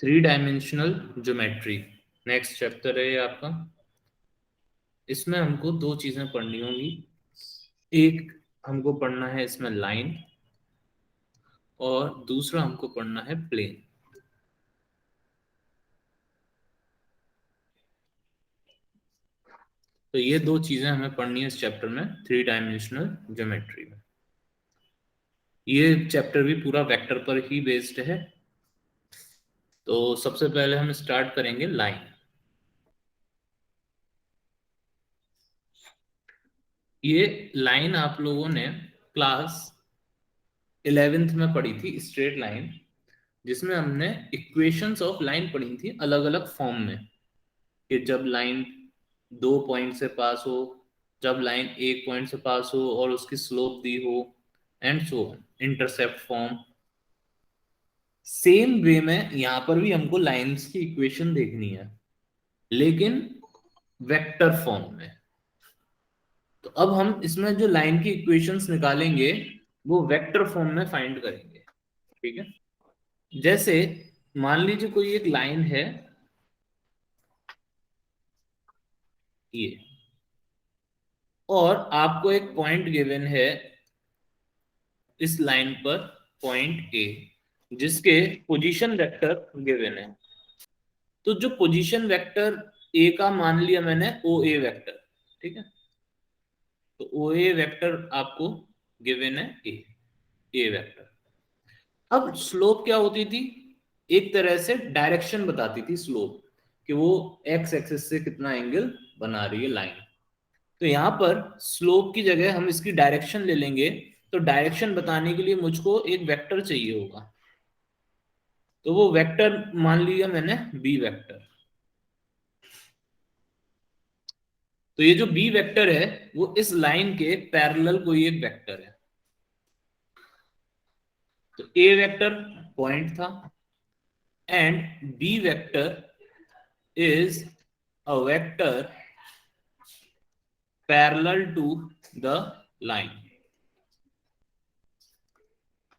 Three dimensional geometry next chapter है ये आपका। इसमें हमको दो चीजें पढ़नी होंगी। एक हमको पढ़ना है इसमें लाइन, और दूसरा हमको पढ़ना है प्लेन। तो ये दो चीजें हमें पढ़नी है इस चैप्टर में, थ्री डायमेंशनल ज्योमेट्री में। ये चैप्टर भी पूरा वेक्टर पर ही बेस्ड है। तो सबसे पहले हम स्टार्ट करेंगे लाइन। ये लाइन आप लोगों ने क्लास 11th में पढ़ी थी, स्ट्रेट लाइन, जिसमें हमने इक्वेशंस ऑफ लाइन पढ़ी थी अलग अलग फॉर्म में, कि जब लाइन दो पॉइंट से पास हो, जब लाइन एक पॉइंट से पास हो और उसकी स्लोप दी हो, and so on, intercept form. Same way में यहां पर भी हमको लाइंस की इक्वेशन देखनी है, लेकिन वेक्टर फॉर्म में। तो अब हम इसमें जो लाइन की इक्वेशंस निकालेंगे वो वेक्टर फॉर्म में फाइंड करेंगे। ठीक है, जैसे मान लीजिए कोई एक लाइन है ये, और आपको एक पॉइंट गिवन है इस लाइन पर, पॉइंट ए, जिसके पोजीशन वेक्टर गिवन है। तो जो पोजीशन वेक्टर ए का मान लिया मैंने ओ ए वेक्टर। ठीक है, तो ओ ए वेक्टर आपको गिवन है ए वेक्टर। अब स्लोप क्या होती थी, एक तरह से डायरेक्शन बताती थी स्लोप, कि वो एक्स एक्सिस से कितना एंगल बना रही है लाइन। तो यहां पर स्लोप की जगह हम इसकी डायरेक्शन ले लेंगे। तो डायरेक्शन बताने के लिए मुझको एक वेक्टर चाहिए होगा, तो वो वेक्टर मान लिया मैंने बी वेक्टर। तो ये जो बी वेक्टर है वो इस लाइन के पैरेलल कोई एक वेक्टर है। तो ए वेक्टर पॉइंट था, and B vector is a vector parallel to the line.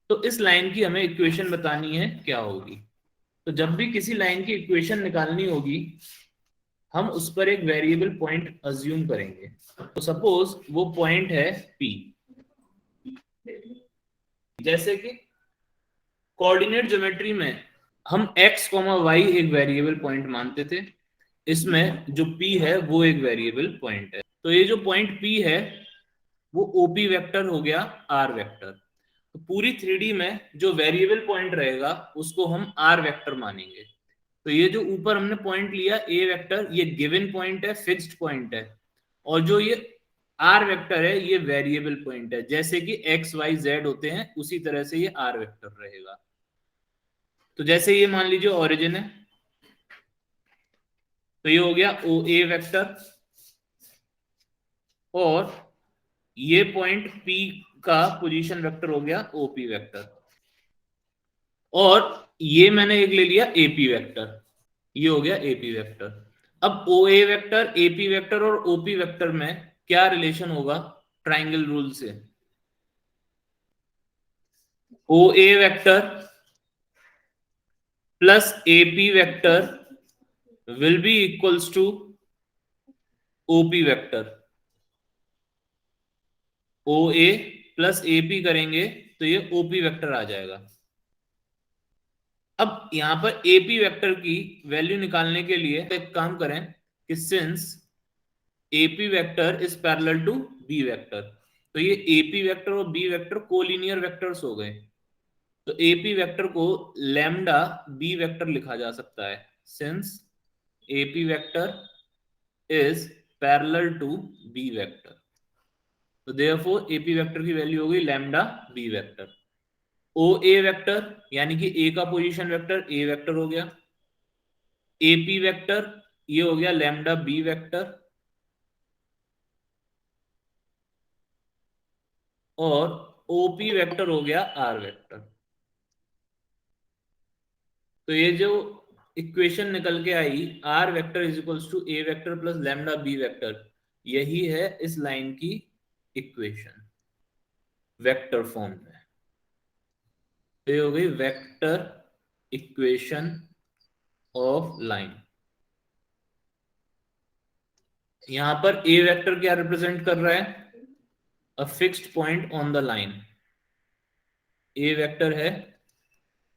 तो इस लाइन की हमें इक्वेशन बतानी है क्या होगी। तो जब भी किसी लाइन की इक्वेशन निकालनी होगी, हम उस पर एक वेरिएबल पॉइंट अज्यूम करेंगे। तो सपोज वो पॉइंट है पी। जैसे कि कोऑर्डिनेट ज्योमेट्री में हम x, y एक वेरिएबल पॉइंट मानते थे, इसमें जो p है वो एक वेरिएबल पॉइंट है। तो ये जो पॉइंट p है वो OP वेक्टर हो गया r वेक्टर। तो पूरी 3D में जो वेरिएबल पॉइंट रहेगा उसको हम r वेक्टर मानेंगे। तो ये जो ऊपर हमने पॉइंट लिया a वेक्टर, ये गिवन पॉइंट है, फिक्स्ड पॉइंट है। और जो ये r वेक्टर है ये वेरिएबल पॉइंट है, जैसे कि x y z होते हैं उसी तरह से ये r वेक्टर रहेगा। तो जैसे ये मान लीजिए ओरिजिन है, तो ये हो गया ओ ए वेक्टर, और ये पॉइंट P का पोजीशन वेक्टर हो गया OP वेक्टर, और ये मैंने एक ले लिया AP वेक्टर, ये हो गया AP वेक्टर। अब OA वेक्टर, AP वेक्टर और OP वेक्टर में क्या रिलेशन होगा ट्राइंगल रूल से। OA vector plus AP vector will be equals to OP vector. OA plus AP करेंगे तो ये OP वेक्टर आ जाएगा। अब यहां पर AP वेक्टर की वैल्यू निकालने के लिए एक काम करें कि since AP vector is parallel to B vector, तो ये AP वेक्टर और B वेक्टर कोलिनियर वेक्टर्स हो गए। तो AP वेक्टर को लैम्डा B वेक्टर लिखा जा सकता है, since AP vector is parallel to B vector. तो देयरफॉर AP वेक्टर की वैल्यू हो गई lambda B vector. O A vector यानी कि ए का पोजीशन वेक्टर ए वेक्टर हो गया, एपी वेक्टर ये हो गया लैम्डा बी वेक्टर, और ओपी वेक्टर हो गया आर वेक्टर। तो ये जो इक्वेशन निकल के आई R vector is equals to A vector plus lambda B vector, यही है इस लाइन की इक्वेशन वेक्टर फॉर्म में। तो ये हो गई वेक्टर इक्वेशन ऑफ लाइन। यहां पर ए वेक्टर क्या रिप्रेजेंट कर रहा है? A fixed point on the line. A vector है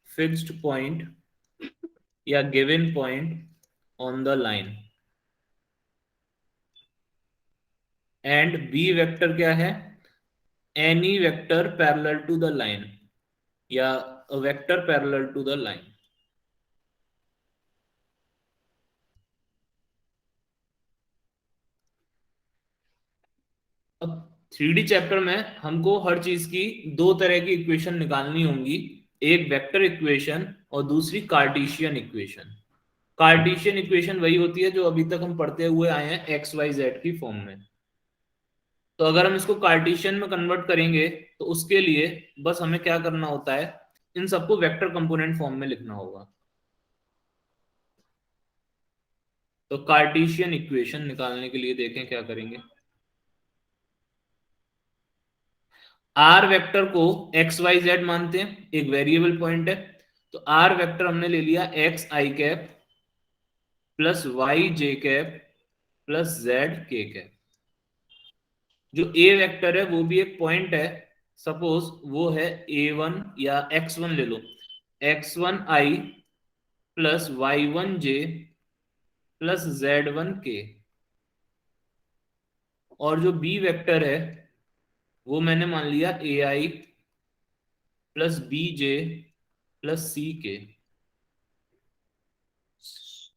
फिक्स्ड पॉइंट या given point on the line. And B vector क्या है? Any vector parallel to the line या a vector parallel to the line. अब 3D chapter में हमको हर चीज की दो तरह की इक्वेशन निकालनी होंगी, एक वेक्टर इक्वेशन और दूसरी कार्टेशियन इक्वेशन। कार्टेशियन इक्वेशन वही होती है जो अभी तक हम पढ़ते हुए आए हैं एक्स वाई जेड की फॉर्म में। तो अगर हम इसको कार्टेशियन में कन्वर्ट करेंगे तो उसके लिए बस हमें क्या करना होता है, इन सबको वेक्टर कंपोनेंट फॉर्म में लिखना होगा। तो कार्टेशियन इक्वेशन निकालने के लिए देखें क्या करेंगे। आर वेक्टर को एक्स वाई जेड मानते हैं, एक वेरिएबल पॉइंट है। तो आर वेक्टर हमने ले लिया एक्स आई कैप प्लस वाई जे कैप प्लस जेड के कैप। जो ए वेक्टर है वो भी एक पॉइंट है, सपोज वो है a1 या x1 ले लो, x1 i plus y1 j plus z1 k। और जो बी वेक्टर है वो मैंने मान लिया ai plus bj plus ck।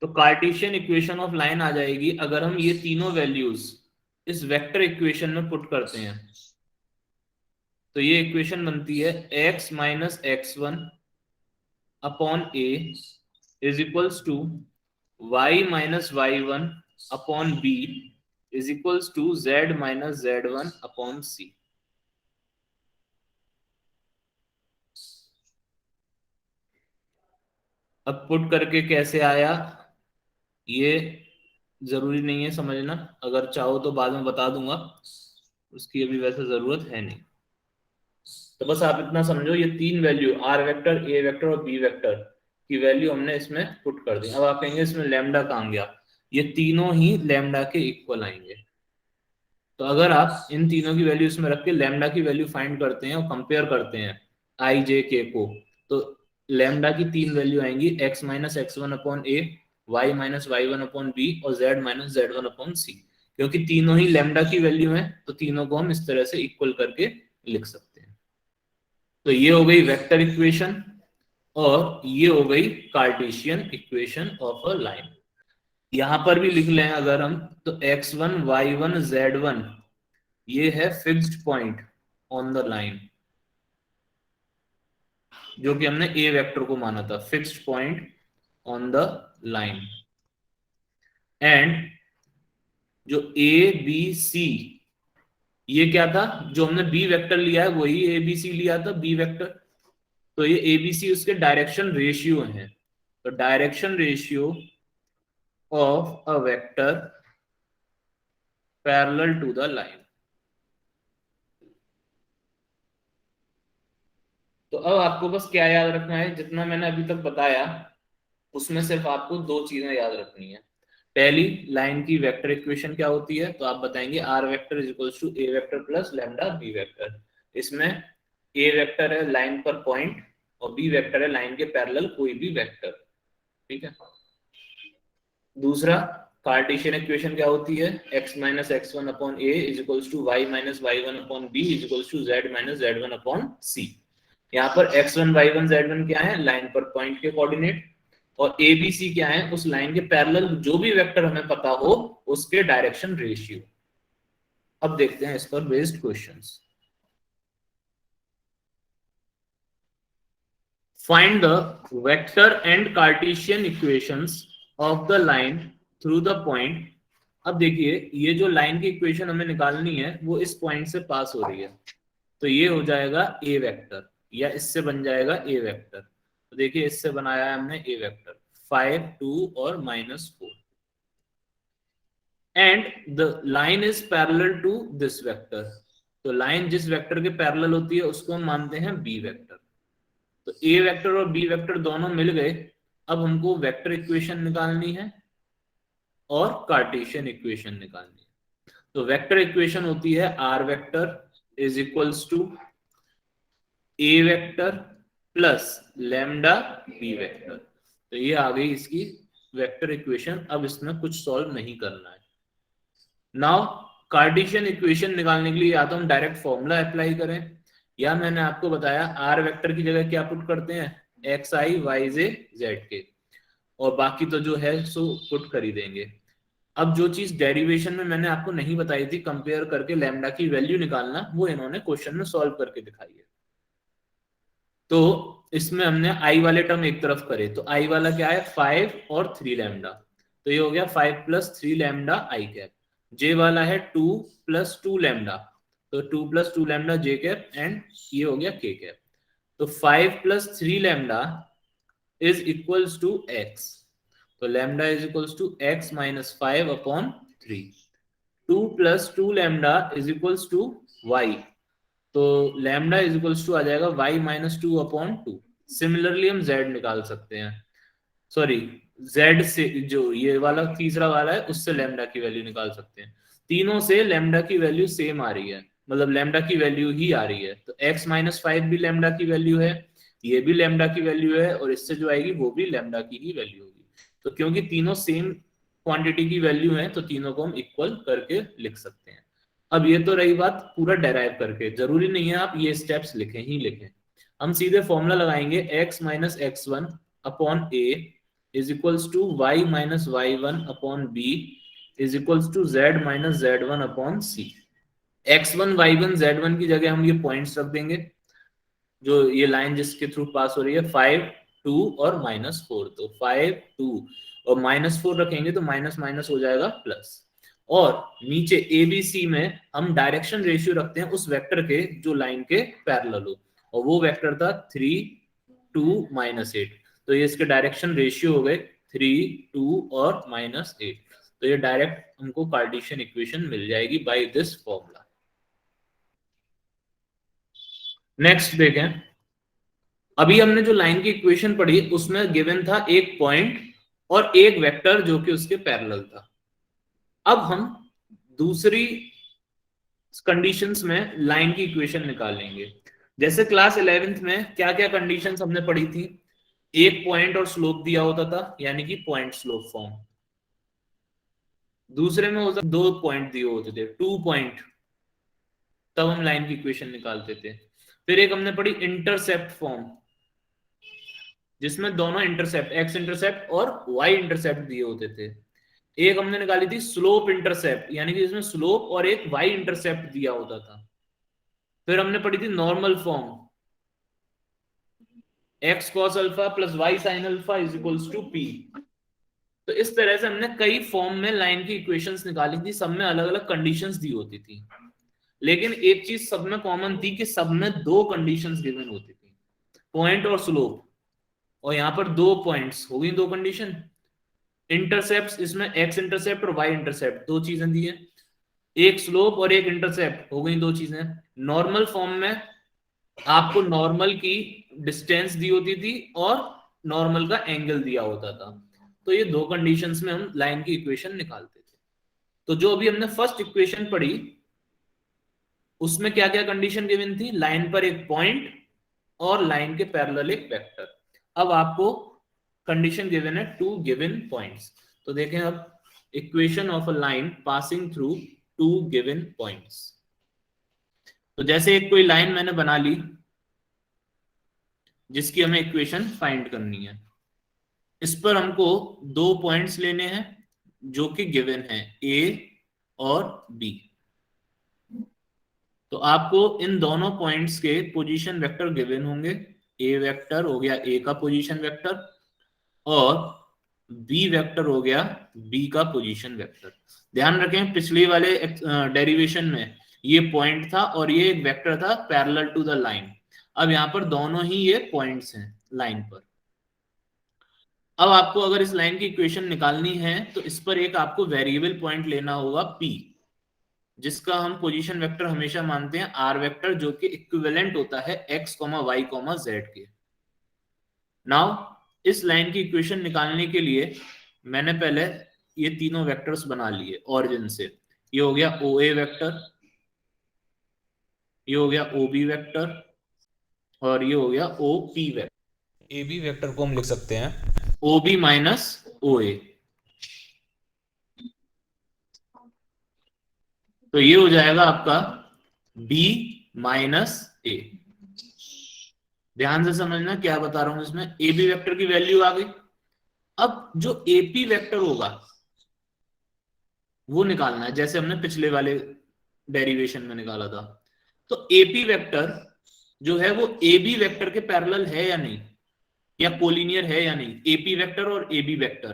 तो कार्टेशियन इक्वेशन ऑफ लाइन आ जाएगी अगर हम ये तीनों वैल्यूज इस वेक्टर इक्वेशन में पुट करते हैं। तो ये इक्वेशन बनती है x minus x1 upon a is equals to y minus y1 upon b is equals to z minus z1 upon c। अब पुट करके कैसे आया ये जरूरी नहीं है समझना, अगर चाहो तो बाद में बता दूंगा, उसकी अभी वैसे जरूरत है नहीं। तो बस आप इतना समझो, ये तीन value R vector A vector और बी वेक्टर की वैल्यू हमने इसमें पुट कर दी। अब आप कहेंगे इसमें लैम्डा कहाँ गया? ये तीनों ही लैम्डा के इक्वल आएंगे। तो अगर आप इन तीनों की वैल्यू इसमें रख के लैम्डा की वैल्यू फाइंड करते हैं और कंपेयर करते हैं आई जे के को, तो लैम्डा की तीन वैल्यू आएंगी x minus x one upon a, y minus Y one upon b और z minus Z one upon c. क्योंकि तीनों ही लैम्डा की वैल्यू है तो तीनों को हम इस तरह से इक्वल करके लिख सकते हैं। तो ये हो गई वेक्टर इक्वेशन और ये हो गई Cartesian equation of a line. यहां पर भी लिख लें अगर हम, तो x1 y1 z1 ये है fixed point on the line, जो कि हमने ए वेक्टर को माना था fixed point on the line. And जो ए बी सी ये क्या था, जो हमने बी वेक्टर लिया है वही ए बी सी लिया था बी वेक्टर। तो ये ए बी सी उसके डायरेक्शन रेशियो है। तो direction ratio of a vector parallel to the line. तो अब आपको बस क्या याद रखना है, जितना मैंने अभी तक बताया उसमें सिर्फ आपको दो चीजें याद रखनी है। पहली, लाइन की वेक्टर इक्वेशन क्या होती है, तो आप बताएंगे R vector is equals to A vector plus lambda B vector. इसमें ए वेक्टर है लाइन पर पॉइंट और बी वेक्टर है लाइन के पैरेलल कोई भी वेक्टर। ठीक है। दूसरा, कार्टेशियन इक्वेशन क्या होती है, x minus x one upon A is equals to Y minus Y one upon B is equals to Z minus Z one upon c. यहाँ पर x1 y1 z1 क्या है, लाइन पर पॉइंट के coordinate, और ए बी सी क्या है, उस लाइन के पैरेलल जो भी वेक्टर हमें पता हो उसके डायरेक्शन रेशियो। अब देखते हैं इस पर based questions. Find the vector and Cartesian equations of the line through the point. अब देखिए ये जो लाइन की इक्वेशन हमें निकालनी है वो इस पॉइंट से पास हो रही है, तो ये हो जाएगा ए वेक्टर या इससे बन जाएगा ए वेक्टर। तो देखिए इससे बनाया है हमने ए वेक्टर 5 2 और -4 and the line is parallel to this vector. तो लाइन जिस वेक्टर के पैरेलल होती है उसको हम मानते हैं बी वेक्टर। तो ए वेक्टर और बी वेक्टर दोनों मिल गए अब हमको वेक्टर इक्वेशन निकालनी है और कार्टेशियन इक्वेशन निकालनी है। तो वेक्टर इक्वेशन होती है R vector is equals to A vector plus lambda B vector. तो ये आ गई इसकी वेक्टर इक्वेशन। अब इसमें कुछ सॉल्व नहीं करना है। नाउ कार्टेशियन इक्वेशन निकालने के लिए या तो हम डायरेक्ट फॉर्मूला अप्लाई करें, या मैंने आपको बताया आर वेक्टर की जगह क्या पुट करते हैं, एक्स आई वाई जे जेड के, और बाकी तो जो है सो पुट कर ही देंगे। अब जो चीज डेरिवेशन में मैंने आपको नहीं बताई थी, कंपेयर करके लैम्डा की वैल्यू निकालना, वो इन्होंने क्वेश्चन में सॉल्व करके दिखाई है। तो इसमें हमने आई वाले टर्म एक तरफ करे, तो आई वाला क्या है 5 और 3 लैम्डा, तो ये हो गया 5 plus 3 lambda i cap. J वाला है 2 प्लस 2 लैम्डा, तो 2 plus 2 lambda j cap, and ये हो गया के कैप। तो 5 plus 3 lambda is equals to x, तो lambda is equals to x minus 5 upon 3। 2 plus 2 lambda is equals to y, तो lambda is equals to आ जाएगा y minus 2 upon 2। Similarly हम z निकाल सकते हैं, सॉरी z से जो ये वाला तीसरा वाला है उससे लैम्डा की वैल्यू निकाल सकते हैं। तीनों से लैम्डा की वैल्यू सेम आ रही है, मतलब लैम्डा की वैल्यू ही आ रही है। तो x माइनस 5 भी लैम्डा की वैल्यू है, ये भी लैम्डा की वैल्यू है, और इससे जो आएगी वो भी लैम्डा की ही वैल्यू होगी। तो क्योंकि तीनों सेम क्वांटिटी की वैल्यू है, तो तीनों को हम इक्वल करके लिख सकते हैं। अब ये तो रही बात पूरा डेराइव करके, जरूरी नहीं है आप ये स्टेप्स लिखें ही लिखें। हम सीधे फॉर्मूला लगाएंगे x minus x one upon A is equals to Y minus Y one upon B is equals to Z minus Z one upon C. X one Y one Z one की जगह हम ये points रख देंगे, जो ये line जिसके through pass हो रही है 5 2 और -4, तो 5 2 और -4 रखेंगे तो माइनस माइनस हो जाएगा प्लस। और नीचे ए बी सी में हम डायरेक्शन रेशियो रखते हैं उस वेक्टर के जो लाइन के पैरेलल हो, और वो वेक्टर था 3 2 -8, तो ये इसके डायरेक्शन रेशियो हो गए 3 2 और -8। तो ये डायरेक्ट हमको कार्टेशियन इक्वेशन मिल जाएगी बाय दिस फॉर्मूला। नेक्स्ट देखें, अभी हमने जो लाइन की इक्वेशन पढ़ी उसमें गिवन था एक पॉइंट और एक वेक्टर जो कि उसके पैरेलल था। अब हम दूसरी कंडीशंस में लाइन की इक्वेशन निकालेंगे। जैसे क्लास 11th में क्या क्या कंडीशंस हमने पढ़ी थी, एक पॉइंट और स्लोप दिया होता था, यानी कि पॉइंट स्लोप फॉर्म। दूसरे में होता दो पॉइंट दिए होते थे, 2 पॉइंट, तब हम लाइन की इक्वेशन निकालते थे। फिर एक हमने पढ़ी इंटरसेप्ट फॉर्म, जिसमें दोनों इंटरसेप्ट एक्स इंटरसेप्ट और वाई इंटरसेप्ट दिए होते थे। एक हमने निकाली थी स्लोप इंटरसेप्ट, यानी कि जिसमें स्लोप और एक वाई इंटरसेप्ट दिया होता था। फिर हमने पढ़ी थी normal form, X cos alpha plus Y sine alpha is equals to P. तो इस तरह से हमने कई फॉर्म में लाइन की इक्वेशंस निकाली थी, सब में अलग अलग कंडीशंस दी होती थी। लेकिन एक चीज सब में कॉमन थी कि सब में दो कंडीशंस गिवन होती थी, पॉइंट और स्लोप। और यहाँ पर दो पॉइंट्स हो गई, दो कंडीशन। इंटरसेप्ट, इसमें एक्स इंटरसेप्ट और वाई इंटरसेप्ट दो चीजें दी है, एक स्लोप और एक इंटरसेप्ट हो गई दो चीजें। नॉर्मल फॉर्म में आपको नॉर्मल की डिस्टेंस दी होती थी और नॉर्मल का एंगल दिया होता था। तो ये दो कंडीशंस में हम लाइन की इक्वेशन निकालते थे। तो जो अभी हमने फर्स्ट इक्वेशन पढ़ी उसमें क्या क्या कंडीशन गिवन थी, लाइन पर एक पॉइंट और लाइन के पैरेलल एक वेक्टर। अब आपको कंडीशन गिवन है टू गिवन पॉइंट्स। तो देखें अब, equation of a line passing through two given points. तो जैसे एक कोई लाइन मैंने बना ली जिसकी हमें इक्वेशन फाइंड करनी है, इस पर हमको दो पॉइंट्स लेने हैं जो कि गिवन है ए और बी। तो आपको इन दोनों पॉइंट्स के पोजीशन वेक्टर गिवन होंगे। ए वेक्टर हो गया ए का पोजीशन वेक्टर, और बी वेक्टर हो गया बी का पोजीशन वेक्टर। ध्यान रखें पिछले वाले डेरिवेशन में ये पॉइंट था और ये एक वेक्टर था पैरेलल टू द लाइन। अब यहाँ पर दोनों ही ये पॉइंट्स हैं लाइन पर। अब आपको अगर इस लाइन की इक्वेशन निकालनी है तो इस पर एक आपको वेरिएबल पॉइंट लेना होगा P, जिसका हम पोजीशन वेक्टर हमेशा मानते हैं R वेक्टर, जो कि इक्विवेलेंट होता है x, y, z के। नाउ इस लाइन की इक्वेशन निकालने के लिए मैंने पहले ये तीनों वेक्टर्स बना लिए ऑरिजिन से। ये हो गया ओ ए वेक्टर, ये हो गया ओ बी वेक्टर, और ये हो गया O P vector. A B vector को हम लिख सकते हैं ओ बी माइनस ओ ए, तो ये हो जाएगा आपका बी माइनस ए। ध्यान से समझना क्या बता रहा हूं इसमें, ए बी वेक्टर की वैल्यू आ गई। अब जो ए पी वेक्टर होगा वो निकालना है, जैसे हमने पिछले वाले डेरिवेशन में निकाला था। तो एपी वेक्टर जो है वो ए बी वेक्टर के पैरेलल है या नहीं, या कोलिनियर है या नहीं। एपी वेक्टर और ए बी वेक्टर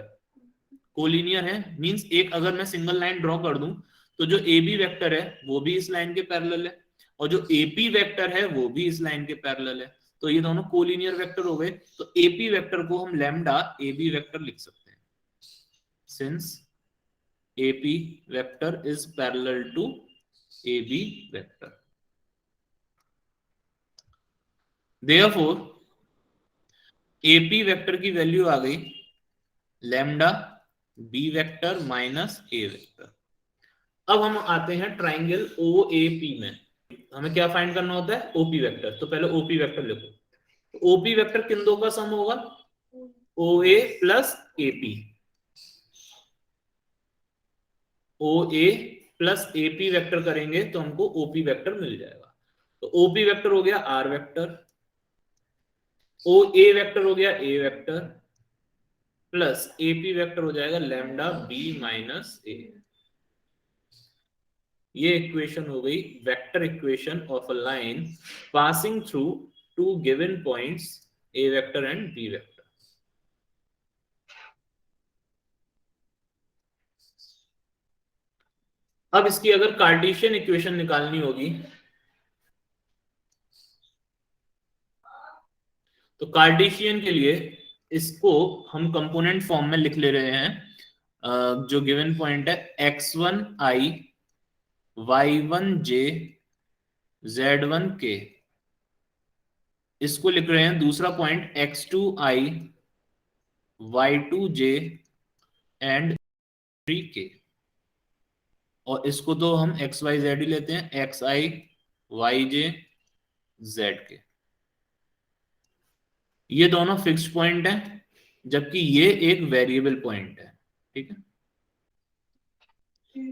कोलिनियर है, मींस एक अगर मैं सिंगल लाइन ड्रॉ कर दूं तो जो ए बी वेक्टर है वो भी इस लाइन के पैरेलल है, और जो एपी वेक्टर है वो भी इस लाइन के पैरेलल है। तो ये दोनों कोलिनियर वेक्टर हो गए। तो एपी वेक्टर को हम लैम्डा ए बी वेक्टर लिख सकते हैं, since AP vector is parallel to AB vector. Therefore, AP vector की वैल्यू आ गई lambda B vector minus A vector. अब हम आते हैं ट्राइंगल OAP में। हमें क्या फाइंड करना होता है, OP वेक्टर। तो पहले OP वेक्टर लिखो। OP वेक्टर किन दो का सम होगा, OA plus AP। OA plus AP vector करेंगे तो हमको OP वेक्टर मिल जाएगा। तो OP वेक्टर हो गया R वेक्टर, OA वेक्टर हो गया A vector, plus AP vector हो जाएगा लैम्डा B माइनस A। ये इक्वेशन हो गई vector equation of a line passing through two given points A vector and B vector. अब इसकी अगर कार्टेशियन इक्वेशन निकालनी होगी तो कार्टेशियन के लिए इसको हम कंपोनेंट फॉर्म में लिख ले रहे हैं। जो गिवन पॉइंट है x1i y1j z1k, इसको लिख रहे हैं दूसरा point x2i y2j and 3k, और इसको तो हम एक्स वाई जेड ही लेते हैं, एक्स आई वाई जे जेड के। ये दोनों फिक्स्ड पॉइंट है, जबकि ये एक वेरिएबल पॉइंट है। ठीक है,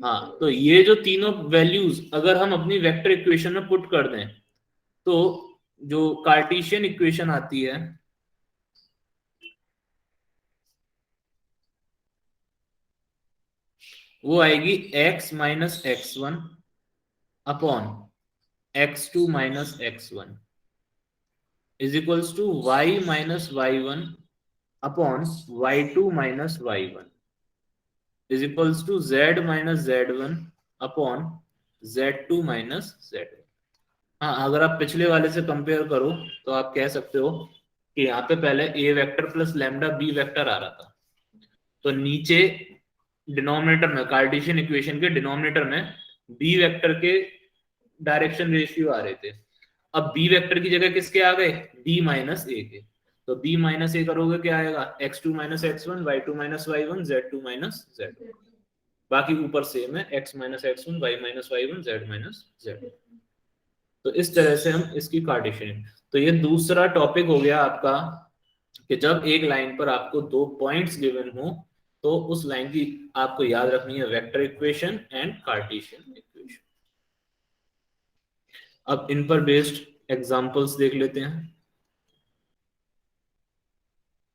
हाँ, तो ये जो तीनों वैल्यूज अगर हम अपनी वेक्टर इक्वेशन में पुट कर दें तो जो कार्टेशियन इक्वेशन आती है वो आएगी x minus x one upon x2 minus x one is equals to y minus Y one upon y2 minus Y one is equals to z minus z1 upon z2 minus z1। हाँ, अगर आप पिछले वाले से compare करो तो आप कह सकते हो कि यहाँ पे पहले a vector plus lambda b vector आ रहा था, तो नीचे डिनोमिनेटर में कार्टेशियन इक्वेशन के डिनोमिनेटर में b वेक्टर के डायरेक्शन रेशियो आ रहे थे। अब b वेक्टर की जगह किसके आ गए, b माइनस a के। तो b माइनस a करोगे क्या आएगा, x2 minus x one, y2 minus Y one, z2 minus z1। बाकी ऊपर सेम है, x minus x one, Y minus Y one, z minus z। तो इस तरह से हम इसकी कार्टेशियन। तो ये दूसरा टॉपिक हो गया आपका कि जब एक लाइन पर आपको दो पॉइंट्स गिवन हो तो उस लाइन की आपको याद रखनी है vector equation and Cartesian equation. अब इन पर बेस्ड एग्जांपल्स देख लेते हैं।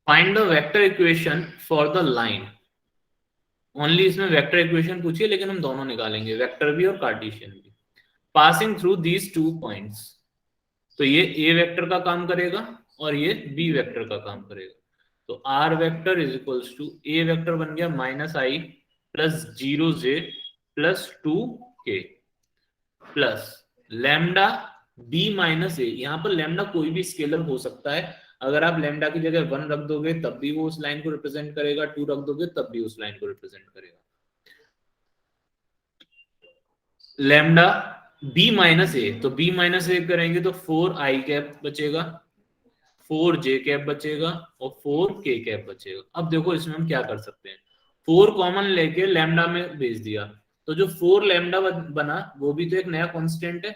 Find the vector equation for the line. Only इसमें वेक्टर इक्वेशन पूछिए, लेकिन हम दोनों निकालेंगे, वेक्टर भी और कार्टेशियन भी। Passing through these two points, तो ये ए वेक्टर का काम करेगा और ये बी वेक्टर का काम करेगा। तो R vector is equals to A vector बन गया minus I plus zero J plus two K plus lambda B minus A. यहाँ पर लैम्डा कोई भी स्केलर हो सकता है, अगर आप लैम्डा की जगह 1 रख दोगे तब भी वो उस लाइन को रिप्रेजेंट करेगा, 2 रख दोगे तब भी उस लाइन को रिप्रेजेंट करेगा। लैम्डा बी माइनस ए, तो बी माइनस ए करेंगे तो 4 आई कैप बचेगा 4j कैप बचेगा और 4k कैप बचेगा। अब देखो इसमें हम क्या कर सकते हैं, 4 कॉमन लेके लैम्डा में भेज दिया, तो जो 4 लैम्डा बना वो भी तो एक नया कांस्टेंट है।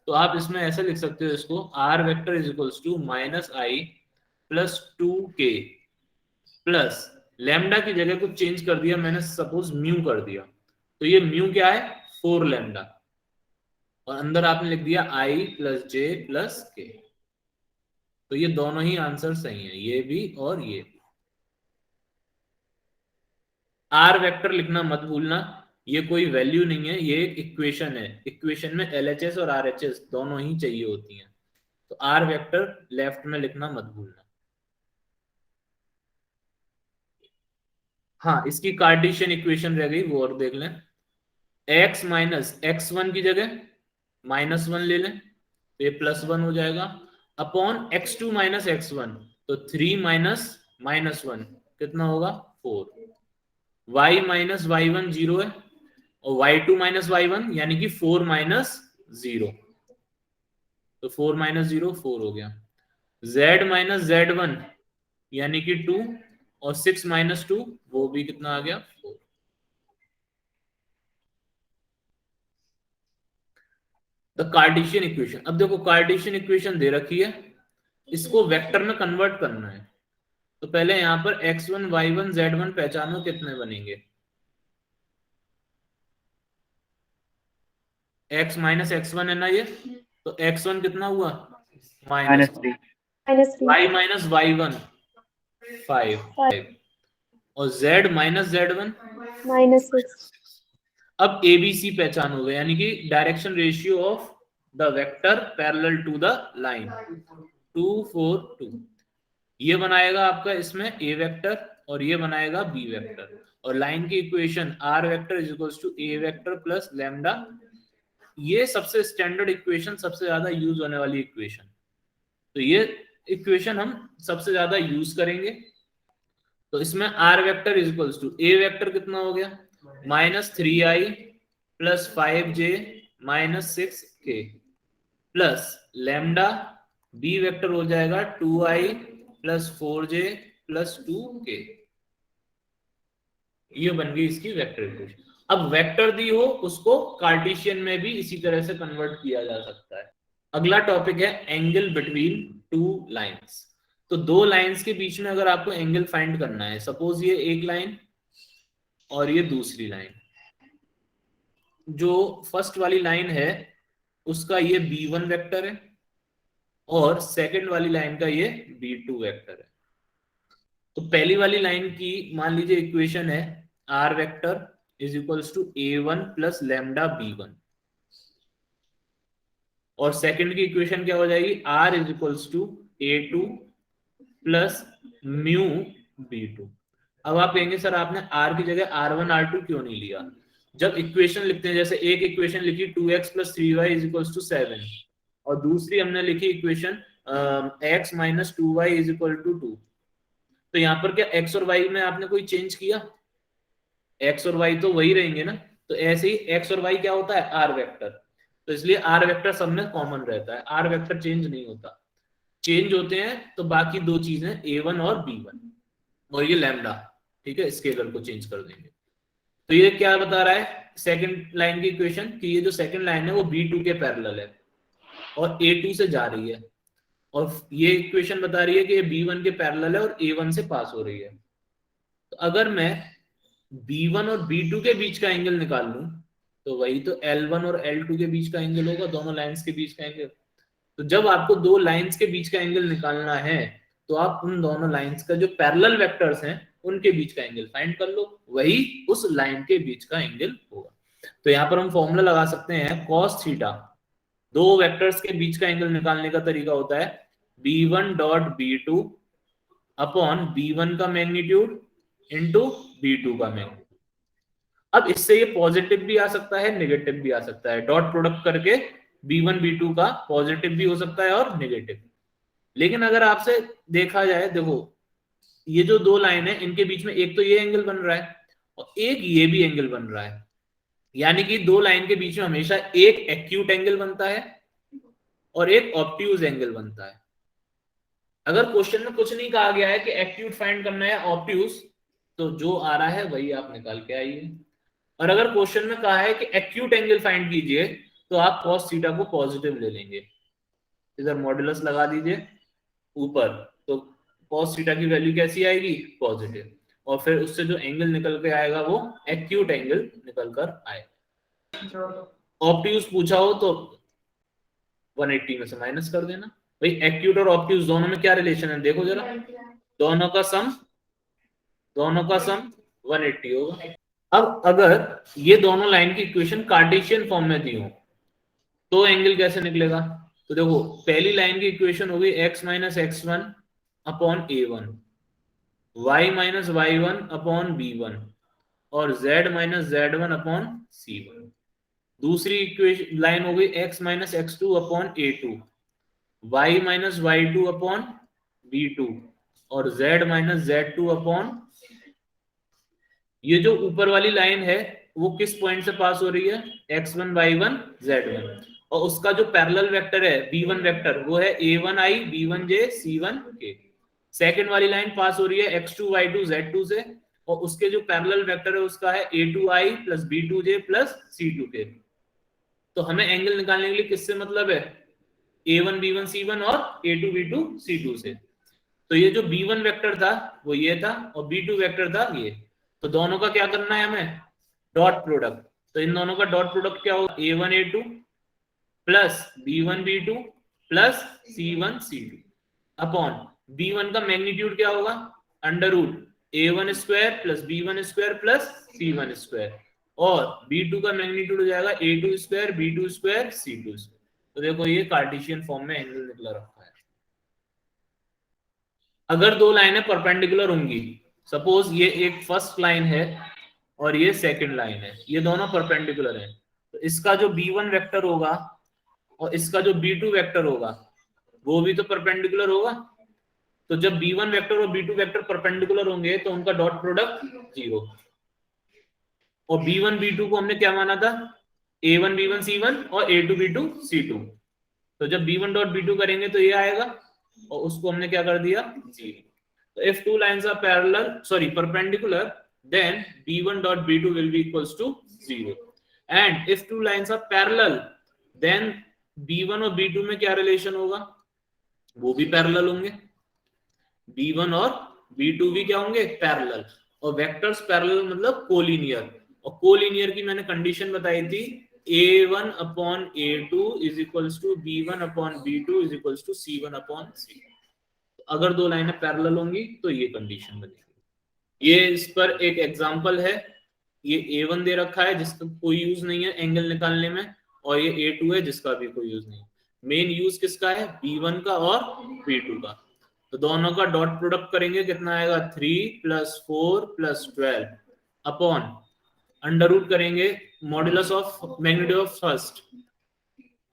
तो आप इसमें ऐसे लिख सकते हो इसको, r vector is equals to minus I plus 2k plus lambda की जगह कुछ चेंज कर दिया मैंने, सपोज म्यू कर दिया, तो ये म्यू क्या है 4 लैम्डा, और अंदर आपने लिख दिया आई प्लस जे प्लस के। तो ये दोनों ही आंसर सही है, ये भी और ये भी। आर वेक्टर लिखना मत भूलना, ये कोई वैल्यू नहीं है, ये एक इक्वेशन है, इक्वेशन में एलएचएस और आरएचएस दोनों ही चाहिए होती हैं। तो आर वेक्टर लेफ्ट में लिखना मत भूलना। हाँ, इसकी कार्टेशियन इक्वेशन रह गई, वो और देख लें। x माइनस एक्स वन की जगह -1 ले लें, तो ये +1 हो जाएगा, अपॉन x2 माइनस x1, तो 3 माइनस -1 कितना होगा 4। y माइनस y1 0 है, और y2 माइनस y1 यानी कि 4 माइनस 0, तो 4 माइनस 0 4 हो गया। z माइनस z1 यानी कि 2, और 6 माइनस 2 वो भी कितना आ गया 4। द कार्टेशियन इक्वेशन, अब देखो कार्टेशियन इक्वेशन दे रखी है, इसको वेक्टर में कन्वर्ट करना है। तो पहले यहां पर x1 y1 z1 पहचानो कितने बनेंगे, x माइनस x1 है ना ये, तो x1 कितना हुआ -3, y माइनस y1 5 और z माइनस z1 -6। अब एबीसी पहचान हो गया, यानी कि direction ratio of the vector parallel to the line 2 4 2, ये बनाएगा आपका इसमें ए वेक्टर और ये बनाएगा बी वेक्टर, और लाइन की equation R vector is equals to A vector plus lambda. ये सबसे स्टैंडर्ड इक्वेशन, सबसे ज्यादा यूज होने वाली इक्वेशन, तो ये इक्वेशन हम सबसे ज्यादा यूज करेंगे। तो इसमें R vector is equals to A vector कितना हो गया -3i plus 5j minus 6k plus lambda, B vector हो जाएगा 2i plus 4j plus 2k। ये बन गई इसकी वेक्टर इक्वेशन। अब वेक्टर दी हो उसको कार्टेशियन में भी इसी तरह से कन्वर्ट किया जा सकता है। अगला टॉपिक है एंगल बिटवीन टू लाइंस। तो दो लाइंस के बीच में अगर आपको एंगल फाइंड करना है, सपोज ये एक लाइन और ये दूसरी लाइन, जो फर्स्ट वाली लाइन है उसका ये b1 वेक्टर है और सेकंड वाली लाइन का ये b2 वेक्टर है। तो पहली वाली लाइन की मान लीजिए इक्वेशन है R vector is equals to a1 plus lambda b1, और सेकंड की इक्वेशन क्या हो जाएगी r is equals to a2 plus mu b2। अब आप कहेंगे सर आपने r की जगह r1 r2 क्यों नहीं लिया? जब इक्वेशन लिखते हैं, जैसे एक इक्वेशन लिखी 2x plus 3y is equals to 7, और दूसरी हमने लिखी equation x minus 2y is equal to 2, तो यहाँ पर क्या x और y में आपने कोई चेंज किया? x और y तो वही रहेंगे ना। तो ऐसे ही x और y क्या होता है r वेक्टर, तो इसलिए r वेक्टर सब में कॉमन रहता है, r वेक्टर चेंज नहीं होता। चेंज होते हैं तो बाकी दो चीजें a1 और b1 और ये लैम्डा, ठीक है, स्केलर को चेंज कर देंगे। तो ये क्या बता रहा है सेकंड लाइन की इक्वेशन, कि ये जो सेकंड लाइन है वो b2 के पैरेलल है और a2 से जा रही है, और ये इक्वेशन बता रही है कि ये b1 के पैरेलल है और a1 से पास हो रही है। तो अगर मैं b1 और b2 के बीच का एंगल निकाल लूं, तो वही तो L1 और L2 के बीच का एंगल होगा, दोनों लाइंस के बीच का एंगल। तो जब आपको दो लाइंस के बीच का एंगल निकालना है, तो आप उन दोनों लाइंस का जो पैरेलल वेक्टर्स हैं उनके बीच का एंगल फाइंड कर लो, वही उस लाइन के बीच का एंगल होगा। तो यहाँ पर हम फॉर्मूला लगा सकते हैं cos थीटा, दो वेक्टर्स के बीच का एंगल निकालने का तरीका होता है b1 dot b2 upon b1 का मैग्नीट्यूड इंटू b2 का मैग्नीट्यूड। अब इससे ये पॉजिटिव भी आ सकता है, नेगेटिव भी आ सकता है, डॉट प्रोडक्ट करके b1 b2 का पॉजिटिव भी हो सकता है और नेगेटिव। लेकिन अगर आपसे देखा जाए, देखो ये जो दो लाइन है इनके बीच में एक तो ये एंगल बन रहा है और एक ये भी एंगल बन रहा है, यानी कि दो लाइन के बीच में हमेशा एक एक्यूट एंगल बनता है और एक ऑब्ट्यूज एंगल बनता है। अगर क्वेश्चन में कुछ नहीं कहा गया है कि एक्यूट फाइंड करना है ऑब्ट्यूज, तो जो आ रहा है वही आप निकाल के आइए। और अगर क्वेश्चन में कहा है कि एक्यूट एंगल फाइंड कीजिए, तो आप cos थीटा को पॉजिटिव ले लेंगे, इधर मॉड्यूलस लगा दीजिए ऊपर, तो cos थीटा की वैल्यू कैसी आएगी, पॉजिटिव, और फिर उससे जो एंगल निकल के आएगा वो एक्यूट एंगल निकल कर आएगा। ऑब्ट्यूज पूछा हो तो 180 में से माइनस कर देना। भाई एक्यूट और ऑब्ट्यूज दोनों में क्या रिलेशन है, देखो जरा, दोनों का सम 180 होगा। अब अगर ये दोनों लाइन की इक्वेशन कार्टेशियन फॉर्म में दी हो तो एंगल कैसे निकलेगा, तो देखो पहली लाइन की इक्वेशन होगी x minus x1 upon a1, y minus y1 upon b1 और z minus z1 upon c1। दूसरी इक्वेशन लाइन होगी x minus x2 upon a2, y minus y2 upon b2 और z माइनस z2 अपॉन। ये जो ऊपर वाली line है वो किस पॉइंट से पास हो रही है, x1 y1 z1, और उसका जो पैरेलल वेक्टर है b1 वेक्टर वो है a1i b1j c1k। सेकंड वाली लाइन पास हो रही है x2 y2 z2 से, और उसके जो पैरेलल वेक्टर है उसका है a2i plus b2j plus c2k। तो हमें एंगल निकालने के लिए किससे मतलब है, a1 b1 c1 और a2 b2 c2 से। तो ये जो b1 वेक्टर था वो ये था और b2 वेक्टर था ये, तो दोनों का क्या करना है हमें, डॉट प्रोडक्ट। तो इन दोनों का डॉट प्रोडक्ट क्या होगा, a1 a2 plus b1 b2 plus c1 c2 upon b1 का मैग्नीट्यूड क्या होगा, under root a1 square plus b1 square plus c1 square, और b2 का मैग्नीट्यूड हो जाएगा a2 square b2 square c2 square. तो देखो ये कार्टेशियन फॉर्म में एंगल निकला रखा है। अगर दो लाइनें परपेंडिकुलर होंगी, सपोज ये एक फर्स्ट लाइन है और ये सेकंड लाइन है, ये दोनों परपेंडिकुलर हैं, तो इसका जो b1 वेक्टर होगा और इसका जो b2 वेक्टर होगा वो भी तो परपेंडिकुलर होगा। तो जब b1 वेक्टर और b2 वेक्टर परपेंडिकुलर होंगे तो उनका डॉट प्रोडक्ट 0। और b1 b2 को हमने क्या माना था, a1 b1 c1 और a2 b2 c2। तो जब b1 डॉट b2 करेंगे तो ये आएगा, और उसको हमने क्या कर दिया 0। तो if two lines are perpendicular, then b1 dot b2 will be equals to 0, and if two lines are parallel, then b1 और b2 में क्या रिलेशन होगा, वो भी पैरेलल होंगे, b1 और b2 भी क्या होंगे, पैरेलल। और वेक्टर्स पैरेलल मतलब कोलिनियर, और कोलिनियर की मैंने कंडीशन बताई थी a1 upon a2 is equals to b1 upon b2 is equals to c1 upon c। अगर दो लाइनें पैरेलल होंगी तो ये कंडीशन बनेगी। ये इस पर एक एग्जांपल है, ये a1 दे रखा है जिसका कोई यूज नहीं है एंगल निकालने में, और ये a2 है जिसका भी कोई यूज नहीं। मेन यूज किसका है, b1 का और b2 का। तो दोनों का डॉट प्रोडक्ट करेंगे, कितना आएगा 3 plus 4 plus 12 upon under root करेंगे modulus of magnitude of first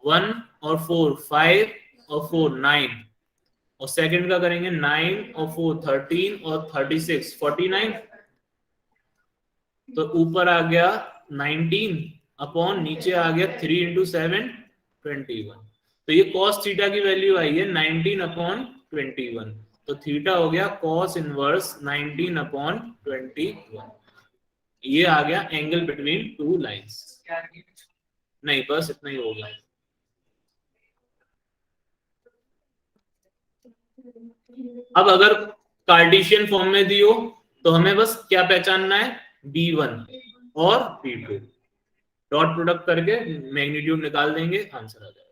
1 और 4 5 और 4 9, और सेकंड का करेंगे 9 और 4 13 और 36 49। तो ऊपर आ गया 19 अपॉन नीचे आ गया 3 इंटू 7 21। तो ये cos थीटा की वैल्यू आई है 19 अपॉन 21, तो थीटा हो गया cos इनवर्स 19 अपॉन 21। ये आ गया एंगल बिटवीन टू लाइंस। नहीं बस इतना ही हो गया। अब अगर कार्टेशियन फॉर्म में दी हो तो हमें बस क्या पहचानना है, b1 और b2, डॉट प्रोडक्ट करके मैग्नीट्यूड निकाल देंगे, आंसर आ जाएगा।